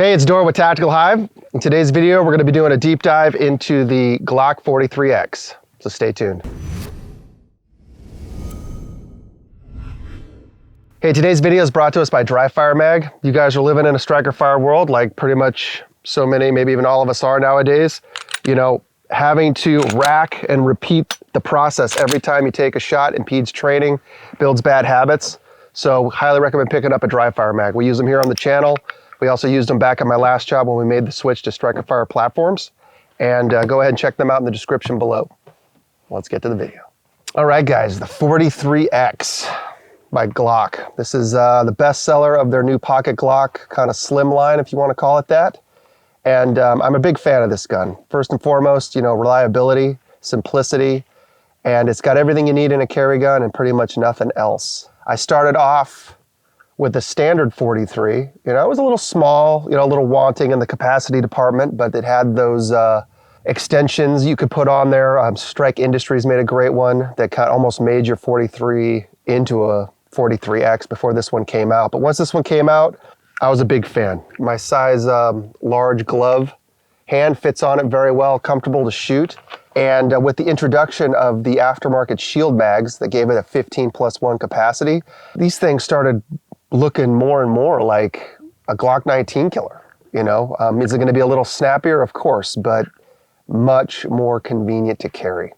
Hey, it's Dora with Tactical Hyve. In today's video, we're going to be doing a deep dive into the Glock 43X. So stay tuned. Hey, today's video is brought to us by DryFireMag. You guys are living in a striker fire world like pretty much so many, maybe even all of us are nowadays. You know, having to rack and repeat the process every time you take a shot impedes training, builds bad habits. So highly recommend picking up a DryFireMag. We use them here on the channel. We also used them back at my last job when we made the switch to striker fire platforms. And go ahead and check them out in the description below. Let's get to the video. All right, guys, the 43X by Glock. This is the best seller of their new pocket Glock, kind of slim line, if you want to call it that. And I'm a big fan of this gun. First and foremost, you know, reliability, simplicity, and it's got everything you need in a carry gun and pretty much nothing else. I started off with the standard 43, you know, it was a little small, you know, a little wanting in the capacity department, but it had those extensions you could put on there. Strike Industries made a great one that kind of almost made your 43 into a 43X before this one came out. But once this one came out, I was a big fan. My size large glove hand fits on it very well, comfortable to shoot. And with the introduction of the aftermarket shield mags that gave it a 15+1 capacity, these things started looking more and more like a Glock 19 killer. You know, is it going to be a little snappier? Of course, but much more convenient to carry.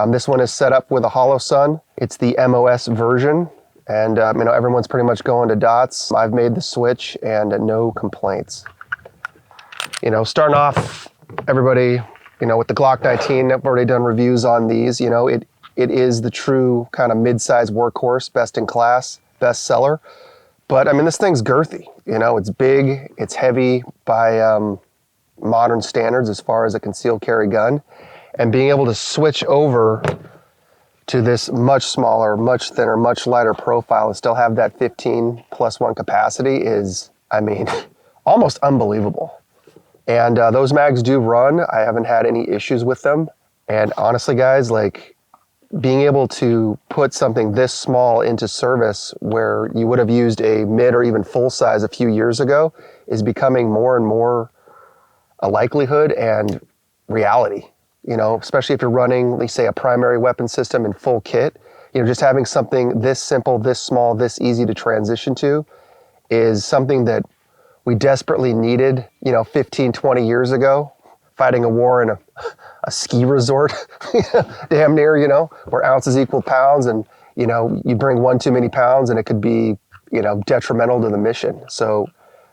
This one is set up with a hollow sun. It's the MOS version, and you know, everyone's pretty much going to dots. I've made the switch and no complaints. You know, starting off, everybody, you know, with the Glock 19, I've already done reviews on these. You know, it is the true kind of mid-size workhorse, best in class, best seller. But I mean, this thing's girthy. You know, it's big, it's heavy by modern standards as far as a concealed carry gun. And being able to switch over to this much smaller, much thinner, much lighter profile and still have that 15+1 capacity is, I mean, almost unbelievable. And those mags do run. I haven't had any issues with them. And honestly, guys, like, being able to put something this small into service where you would have used a mid or even full size a few years ago is becoming more and more a likelihood and reality. You know, especially if you're running, let's say, a primary weapon system in full kit, you know, just having something this simple, this small, this easy to transition to is something that we desperately needed, you know, 15, 20 years ago, fighting a war in a ski resort, damn near, you know, where ounces equal pounds, and, you know, you bring one too many pounds and it could be, you know, detrimental to the mission. So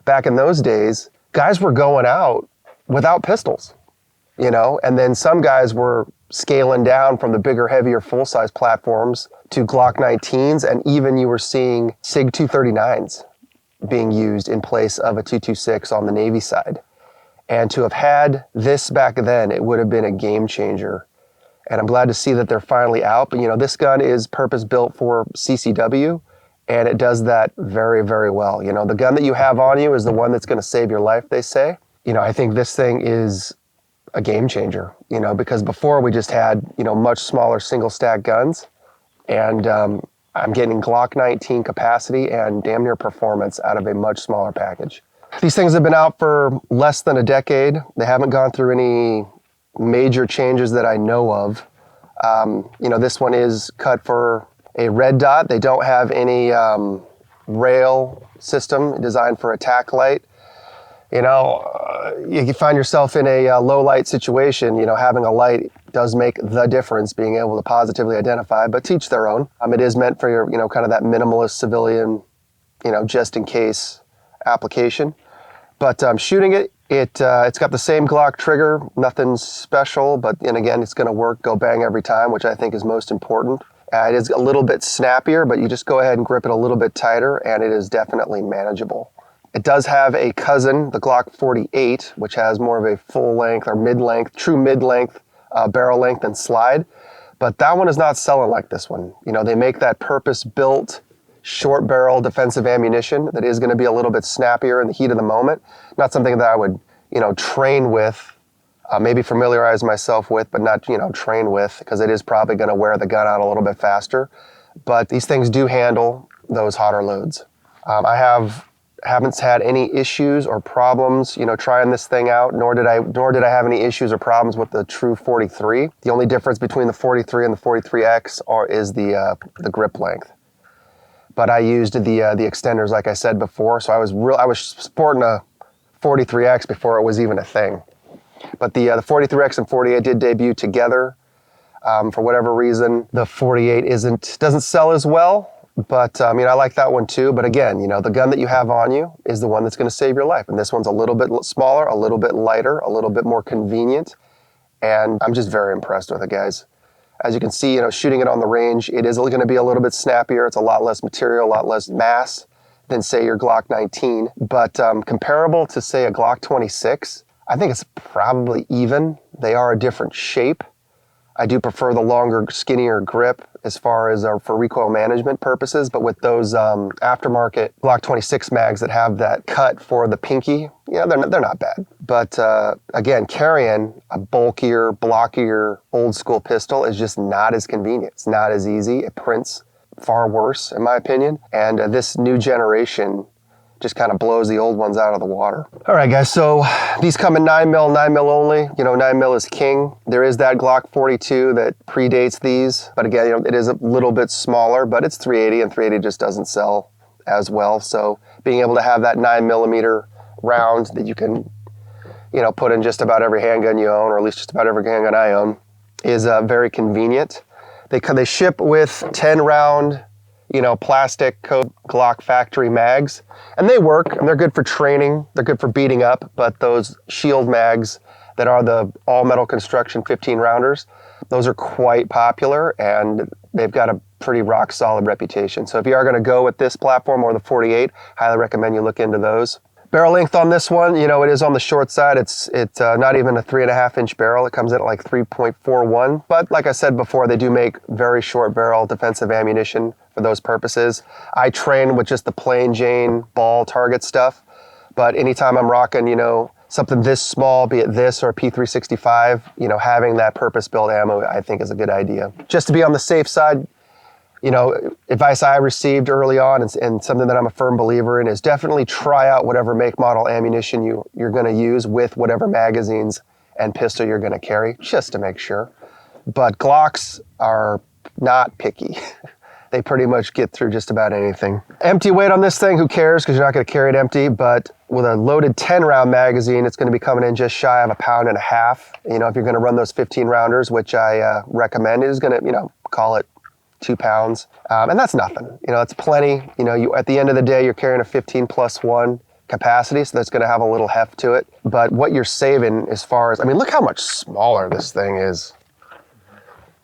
back in those days, guys were going out without pistols, you know, and then some guys were scaling down from the bigger, heavier, full-size platforms to Glock 19s, and even you were seeing SIG 239s being used in place of a 226 on the Navy side. And to have had this back then, it would have been a game changer. And I'm glad to see that they're finally out. But you know, this gun is purpose-built for CCW, and it does that very, very well. You know, the gun that you have on you is the one that's going to save your life, they say. You know, I think this thing is a game changer, you know, because before we just had, you know, much smaller single stack guns, and I'm getting Glock 19 capacity and damn near performance out of a much smaller package. These things have been out for less than a decade. They haven't gone through any major changes that I know of. You know, this one is cut for a red dot. They don't have any rail system designed for attack light. You know, you find yourself in a low light situation, you know, having a light does make the difference, being able to positively identify, but teach their own. It is meant for your, you know, kind of that minimalist civilian, you know, just in case application. But shooting it, it's got the same Glock trigger, nothing special, but and again, it's gonna work, go bang every time, which I think is most important. It is a little bit snappier, but you just go ahead and grip it a little bit tighter, and it is definitely manageable. It does have a cousin, the Glock 48, which has more of a full length or mid-length, true mid-length barrel length and slide, but that one is not selling like this one. You know, they make that purpose-built short barrel defensive ammunition that is going to be a little bit snappier in the heat of the moment. Not something that I would, you know, train with, maybe familiarize myself with, but not, you know, train with, because it is probably going to wear the gun out a little bit faster. But these things do handle those hotter loads. I have haven't had any issues or problems, you know, trying this thing out, nor did I have any issues or problems with the true 43. The only difference between the 43 and the 43X is the grip length. But I used the extenders, like I said before, so I was sporting a 43X before it was even a thing. But the 43X and 48 did debut together. For whatever reason, the 48 doesn't sell as well. But I like that one too. But again, you know, the gun that you have on you is the one that's going to save your life. And this one's a little bit smaller, a little bit lighter, a little bit more convenient. And I'm just very impressed with it, guys. As you can see, you know, shooting it on the range, it is going to be a little bit snappier. It's a lot less material, a lot less mass than, say, your Glock 19. But comparable to, say, a Glock 26, I think it's probably even. They are a different shape. I do prefer the longer, skinnier grip as far as for recoil management purposes, but with those aftermarket Glock 26 mags that have that cut for the pinky, yeah, they're not bad. But again, carrying a bulkier, blockier, old school pistol is just not as convenient. It's not as easy. It prints far worse, in my opinion. And this new generation just kind of blows the old ones out of the water. All right, guys, so these come in 9mm only. You know, 9mm is king. There is that Glock 42 that predates these, but again, you know, it is a little bit smaller, but it's 380, and 380 just doesn't sell as well. So being able to have that 9mm round that you can, you know, put in just about every handgun you own, or at least just about every handgun I own, is very convenient. They ship with 10-round, you know, plastic Glock factory mags, and they work, and they're good for training, they're good for beating up, but those shield mags that are the all-metal construction 15-rounders, those are quite popular, and they've got a pretty rock-solid reputation. So if you are going to go with this platform or the 48, highly recommend you look into those. Barrel length on this one, you know, it is on the short side. It's not even a 3.5-inch barrel. It comes in at like 3.41. But like I said before, they do make very short barrel defensive ammunition for those purposes. I train with just the plain Jane ball target stuff. But anytime I'm rocking, you know, something this small, be it this or a P365, you know, having that purpose-built ammo, I think is a good idea. Just to be on the safe side, you know, advice I received early on, and something that I'm a firm believer in, is definitely try out whatever make, model ammunition you're going to use with whatever magazines and pistol you're going to carry, just to make sure. But Glocks are not picky. They pretty much get through just about anything. Empty weight on this thing, who cares, because you're not going to carry it empty, but with a loaded 10-round magazine, it's going to be coming in just shy of 1.5 pounds. You know, if you're going to run those 15-rounders, which I recommend, it is going to, you know, call it 2 pounds, and that's nothing. You know, it's plenty. You know, at the end of the day, you're carrying a 15+1 capacity, so that's going to have a little heft to it. But what you're saving, as far as, I mean, look how much smaller this thing is.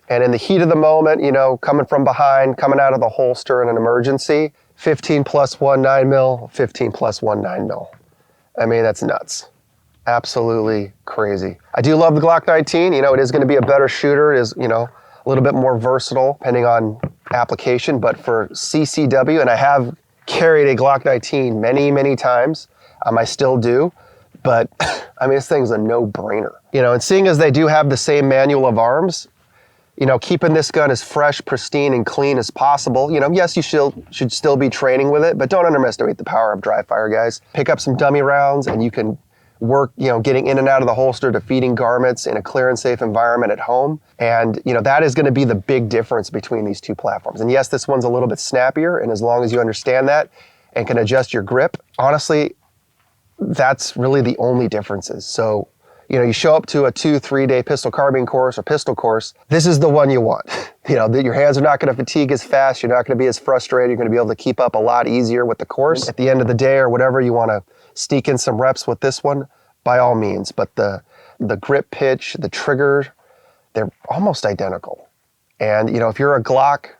And in the heat of the moment, you know, coming from behind, coming out of the holster in an emergency, 15+1 9mm, 15+1 9mm. I mean, that's nuts. Absolutely crazy. I do love the Glock 19. You know, it is going to be a better shooter. It is, you know, a little bit more versatile depending on application, but for CCW, and I have carried a Glock 19 many, many times, I still do, but I mean, this thing's a no-brainer. You know, and seeing as they do have the same manual of arms, you know, keeping this gun as fresh, pristine, and clean as possible. You know, yes, you should still be training with it, but don't underestimate the power of dry fire, guys. Pick up some dummy rounds, and you can work, you know, getting in and out of the holster, defeating garments in a clear and safe environment at home. And, you know, that is going to be the big difference between these two platforms. And yes, this one's a little bit snappier, and as long as you understand that and can adjust your grip, honestly, that's really the only differences. So, you know, you show up to a 2-3 day pistol carbine course or pistol course, this is the one you want. You know, your hands are not going to fatigue as fast. You're not going to be as frustrated. You're going to be able to keep up a lot easier with the course. At the end of the day or whatever, you want to sneak in some reps with this one, by all means. But the grip pitch, the trigger, they're almost identical. And, you know, if you're a Glock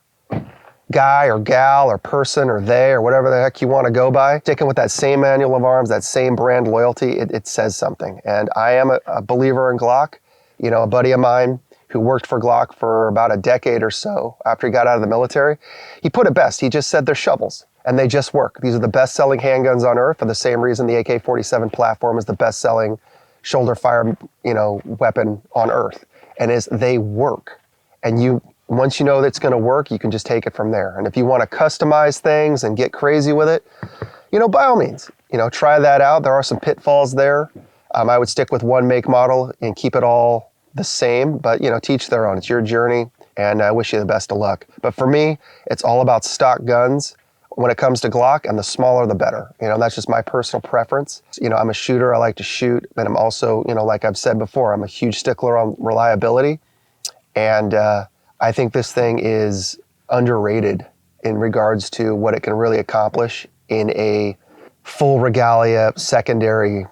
guy or gal or person or they or whatever the heck you want to go by, sticking with that same manual of arms, that same brand loyalty, it says something. And I am a believer in Glock. You know, a buddy of mine who worked for Glock for about a decade or so after he got out of the military, he put it best. He just said they're shovels and they just work. These are the best-selling handguns on earth for the same reason the AK-47 platform is the best-selling shoulder fire, you know, weapon on earth. And they work. And once you know that it's going to work, you can just take it from there. And if you want to customize things and get crazy with it, by all means, try that out. There are some pitfalls there. I would stick with one make model and keep it all the same, but teach their own. It's your journey, and I wish you the best of luck. But for me, it's all about stock guns when it comes to Glock, and the smaller the better. That's just my personal preference. I'm a shooter, I like to shoot, but I'm also, like I've said before, I'm a huge stickler on reliability. And I think this thing is underrated in regards to what it can really accomplish in a full regalia secondary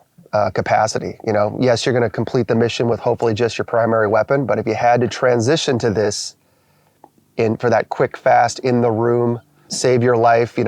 capacity. Yes, you're going to complete the mission with hopefully just your primary weapon, but if you had to transition to this for that quick, fast, in the room, save your life,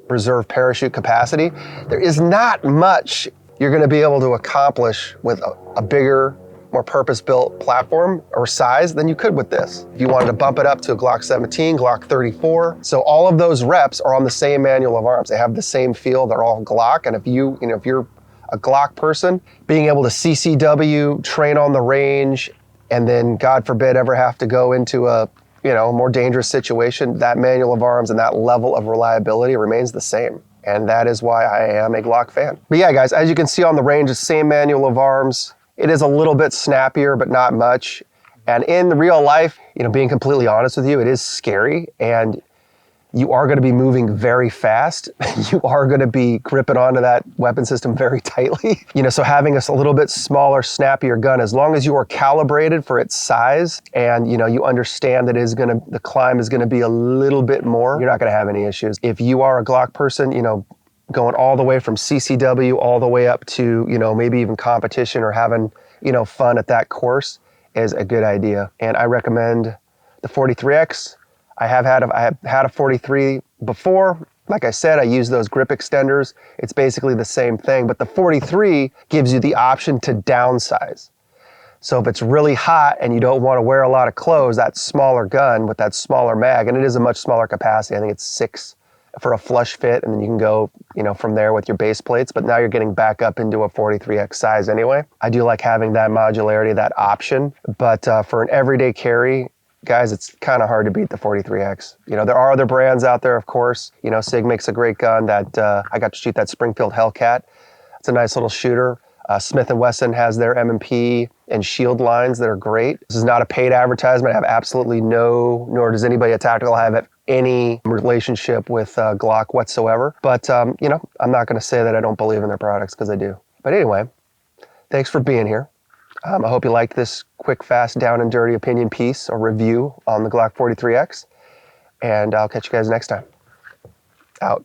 reserve parachute capacity, there is not much you're going to be able to accomplish with a bigger, more purpose-built platform or size than you could with this. If you wanted to bump it up to a Glock 17, Glock 34. So all of those reps are on the same manual of arms. They have the same feel. They're all Glock. And if you're a Glock person, being able to CCW, train on the range, and then God forbid ever have to go into a more dangerous situation, that manual of arms and that level of reliability remains the same. And that is why I am a Glock fan. But yeah, guys, as you can see on the range, the same manual of arms. It is a little bit snappier, but not much. And in real life, being completely honest with you, it is scary. And you are going to be moving very fast. You are going to be gripping onto that weapon system very tightly. So having a little bit smaller, snappier gun, as long as you are calibrated for its size and you understand that the climb is going to be a little bit more, you're not going to have any issues. If you are a Glock person, going all the way from CCW all the way up to, maybe even competition or having, fun at that course is a good idea. And I recommend the 43X. I have had a 43 before. Like I said, I use those grip extenders. It's basically the same thing, but the 43 gives you the option to downsize. So if it's really hot and you don't want to wear a lot of clothes, that smaller gun with that smaller mag, and it is a much smaller capacity. I think it's 6 for a flush fit, and then you can go, from there with your base plates, but now you're getting back up into a 43X size anyway. I do like having that modularity, that option, but for an everyday carry, guys, it's kind of hard to beat the 43X. There are other brands out there, of course. SIG makes a great gun that I got to shoot that Springfield Hellcat. It's a nice little shooter. Smith & Wesson has their M&P and Shield lines that are great. This is not a paid advertisement. I have absolutely nor does anybody at Tactical have any relationship with Glock whatsoever. But, I'm not going to say that I don't believe in their products, because I do. But anyway, thanks for being here. I hope you liked this quick, fast, down and dirty opinion piece or review on the Glock 43X. And I'll catch you guys next time. Out.